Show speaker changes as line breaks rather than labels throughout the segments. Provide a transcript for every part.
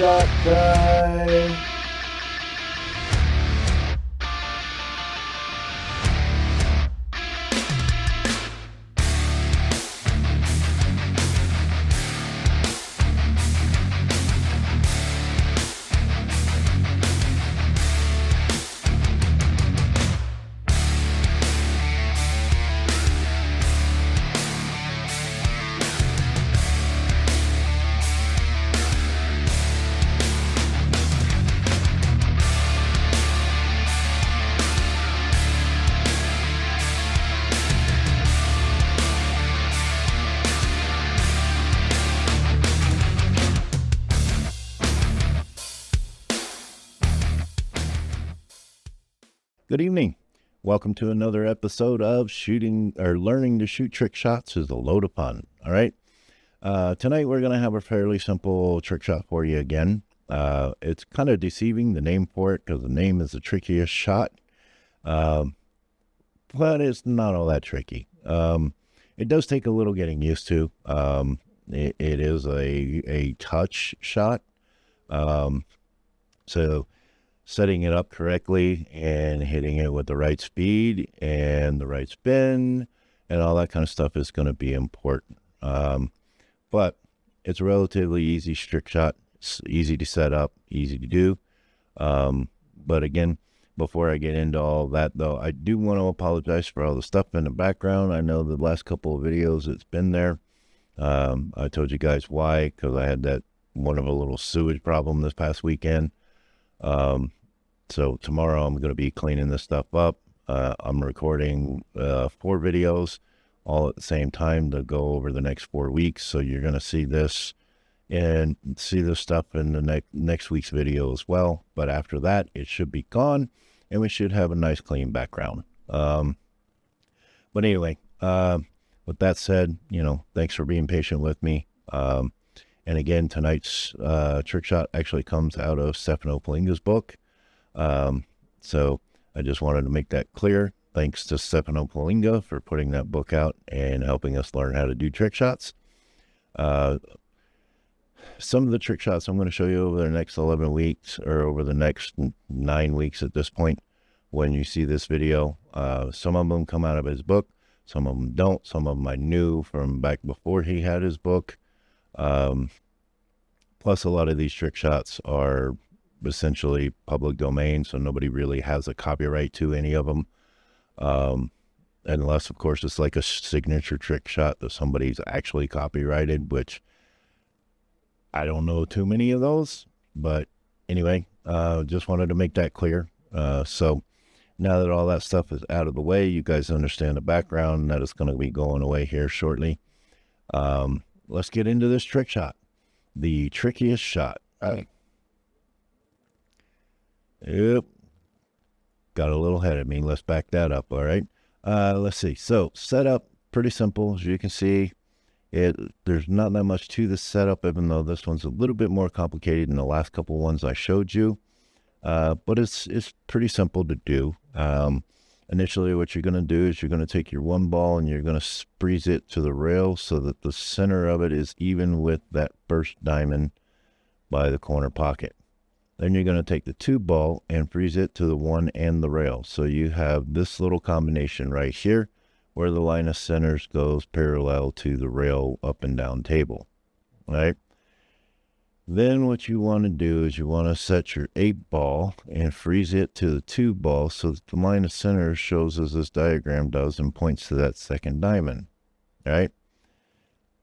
shot time. Good evening. Welcome to another episode of shooting or learning to shoot trick shots is a load of fun. All right. Tonight we're going to have a fairly simple trick shot for you again. It's kind of deceiving, the name for it, because the name is the trickiest shot. But it's not all that tricky. It does take a little getting used to. It is a touch shot. So setting it up correctly and hitting it with the right speed and the right spin and all that kind of stuff is going to be important. But it's a relatively easy trick shot. It's easy to set up, easy to do. But again, before I get into all that, though, I do want to apologize for all the stuff in the background. I know the last couple of videos it's been there. I told you guys why, because I had that one of a little sewage problem this past weekend. So tomorrow I'm going to be cleaning this stuff up. I'm recording 4 videos all at the same time to go over the next 4 weeks. So you're going to see this and see this stuff in the next week's video as well. But after that, it should be gone and we should have a nice clean background. But anyway, with that said, thanks for being patient with me. And again, tonight's trick shot actually comes out of Stefano Palinga's book. So I just wanted to make that clear. Thanks to Stefano Palinga for putting that book out and helping us learn how to do trick shots. Some of the trick shots I'm going to show you over the next 11 weeks or over the next 9 weeks at this point when you see this video. Some of them come out of his book. Some of them don't. Some of them I knew from back before he had his book. Plus, a lot of these trick shots are essentially public domain, so nobody really has a copyright to any of them. Unless, of course, it's like a signature trick shot that somebody's actually copyrighted, which I don't know too many of those. But anyway, just wanted to make that clear. So now that all that stuff is out of the way, you guys understand the background that is going to be going away here shortly. Let's get into this trick shot. The trickiest shot. Yep. Got a little ahead of me. Let's back that up. All right. Let's see. So setup, pretty simple. As you can see, there's not that much to the setup, even though this one's a little bit more complicated than the last couple ones I showed you. But it's pretty simple to do. Initially, what you're going to do is you're going to take your one ball and you're going to freeze it to the rail so that the center of it is even with that first diamond by the corner pocket. Then you're going to take the 2 ball and freeze it to the 1 and the rail. So you have this little combination right here where the line of centers goes parallel to the rail up and down table. All right. Then what you want to do is you want to set your 8 ball and freeze it to the 2 ball so that the line of center shows as this diagram does and points to that second diamond. All right.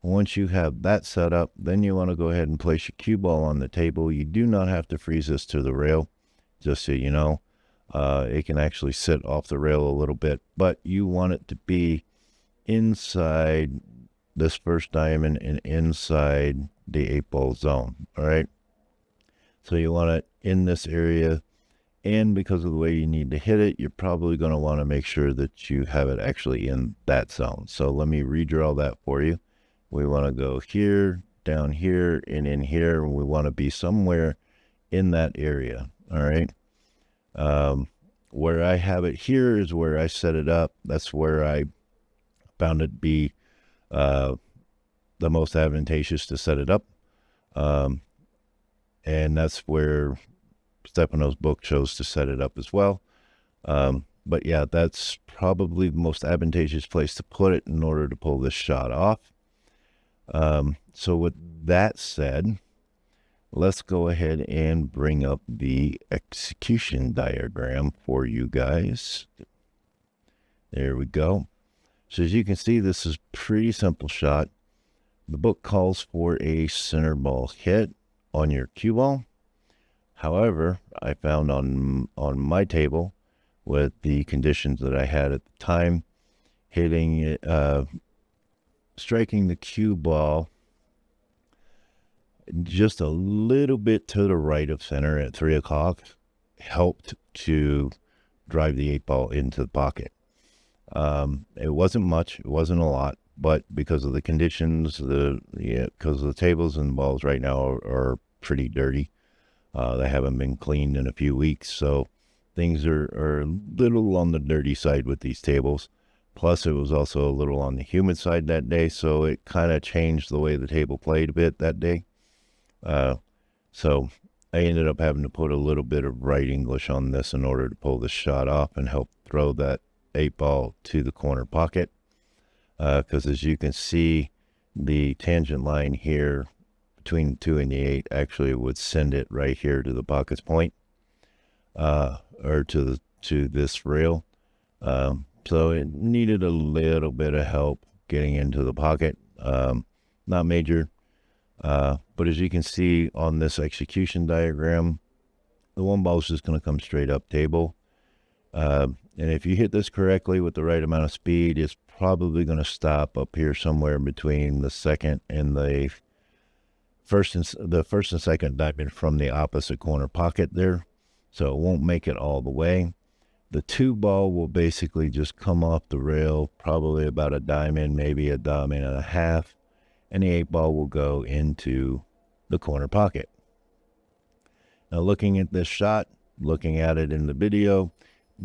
Once you have that set up, then you want to go ahead and place your cue ball on the table. You do not have to freeze this to the rail, just so you know. It can actually sit off the rail a little bit, but you want it to be inside this first diamond and inside the 8 ball zone. All right. So you want it in this area, and because of the way you need to hit it, you're probably going to want to make sure that you have it actually in that zone. So let me redraw that for you. We want to go here, down here, and in here, and we want to be somewhere in that area. All right. Where I have it here is where I set it up. That's where I found it to be the most advantageous to set it up. and that's where Stefano's book chose to set it up as well. But yeah, that's probably the most advantageous place to put it in order to pull this shot off. So with that said, let's go ahead and bring up the execution diagram for you guys. There we go. So as you can see, this is a pretty simple shot. The book calls for a center ball hit on your cue ball. However, I found on my table, with the conditions that I had at the time, hitting it, striking the cue ball just a little bit to the right of center at 3 o'clock helped to drive the 8 ball into the pocket. It wasn't much, it wasn't a lot, but because of the conditions, because of the tables and the balls right now are pretty dirty. They haven't been cleaned in a few weeks, so things are a little on the dirty side with these tables. Plus, it was also a little on the humid side that day, so it kind of changed the way the table played a bit that day. So I ended up having to put a little bit of right English on this in order to pull this shot off and help throw that 8 ball to the corner pocket. Because as you can see, the tangent line here between the 2 and the 8 actually would send it right here to the pocket's point, or to this rail. So it needed a little bit of help getting into the pocket. Not major, but as you can see on this execution diagram, the 1 ball is just going to come straight up table. And if you hit this correctly with the right amount of speed, it's probably going to stop up here somewhere between the second and the first and second diamond from the opposite corner pocket there. So it won't make it all the way. The 2 ball will basically just come off the rail, probably about a diamond, maybe a diamond and a half, and the 8 ball will go into the corner pocket. Now looking at this shot, looking at it in the video,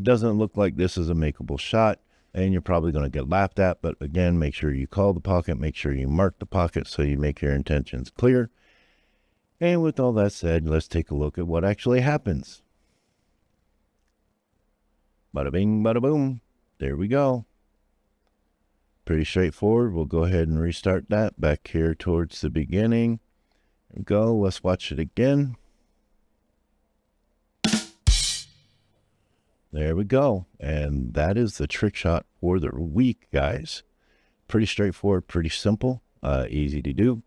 doesn't look like this is a makeable shot, and you're probably going to get laughed at. But again, make sure you call the pocket, make sure you mark the pocket so you make your intentions clear. And with all that said, let's take a look at what actually happens. Bada bing, bada boom. There we go. Pretty straightforward. We'll go ahead and restart that back here towards the beginning. There we go. Let's watch it again. There we go. And that is the trick shot for the week, guys. Pretty straightforward, pretty simple, easy to do.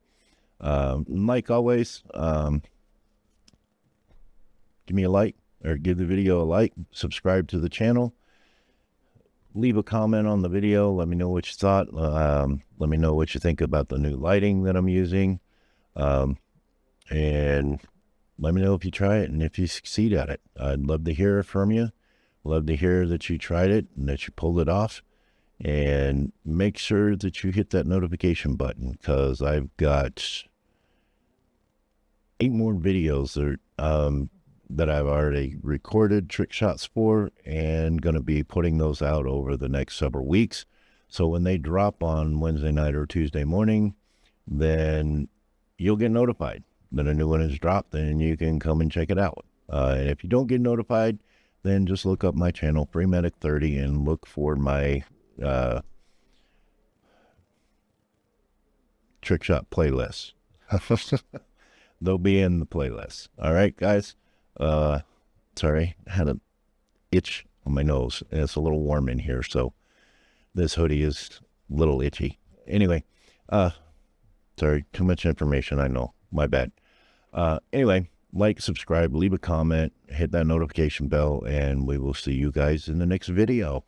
Like always, give me a like, or give the video a like, subscribe to the channel, leave a comment on the video, let me know what you thought, let me know what you think about the new lighting that I'm using, and let me know if you try it and if you succeed at it. I'd love to hear from you. Love to hear that you tried it and that you pulled it off. And make sure that you hit that notification button, because I've got 8 more videos that I've already recorded trick shots for, and going to be putting those out over the next several weeks. So when they drop on Wednesday night or Tuesday morning, then you'll get notified that a new one is dropped, and you can come and check it out. And if you don't get notified, then just look up my channel, FreeMedic30, and look for my trick shot playlist. They'll be in the playlist. All right, guys. Sorry, I had an itch on my nose. It's a little warm in here, so this hoodie is a little itchy. Anyway, sorry, too much information, I know. My bad. Anyway, like, subscribe, leave a comment, hit that notification bell, and we will see you guys in the next video.